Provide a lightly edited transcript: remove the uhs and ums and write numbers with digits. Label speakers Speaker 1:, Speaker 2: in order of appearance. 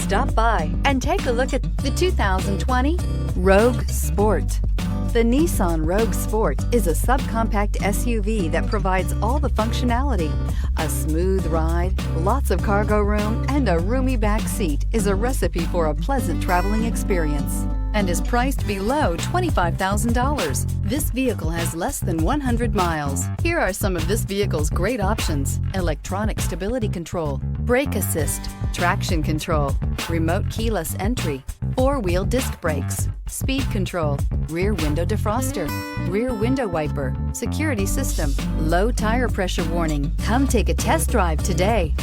Speaker 1: Stop by and take a look at the 2020 Rogue Sport. The Nissan Rogue Sport is a subcompact SUV that provides all the functionality. A smooth ride, lots of cargo room, and a roomy back seat is a recipe for a pleasant traveling experience and is priced below $25,000. This vehicle has less than 100 miles. Here are some of this vehicle's great options: electronic stability control, brake assist, traction control, remote keyless entry, four-wheel disc brakes, speed control, rear window defroster, rear window wiper, security system, low tire pressure warning. Come take a test drive today.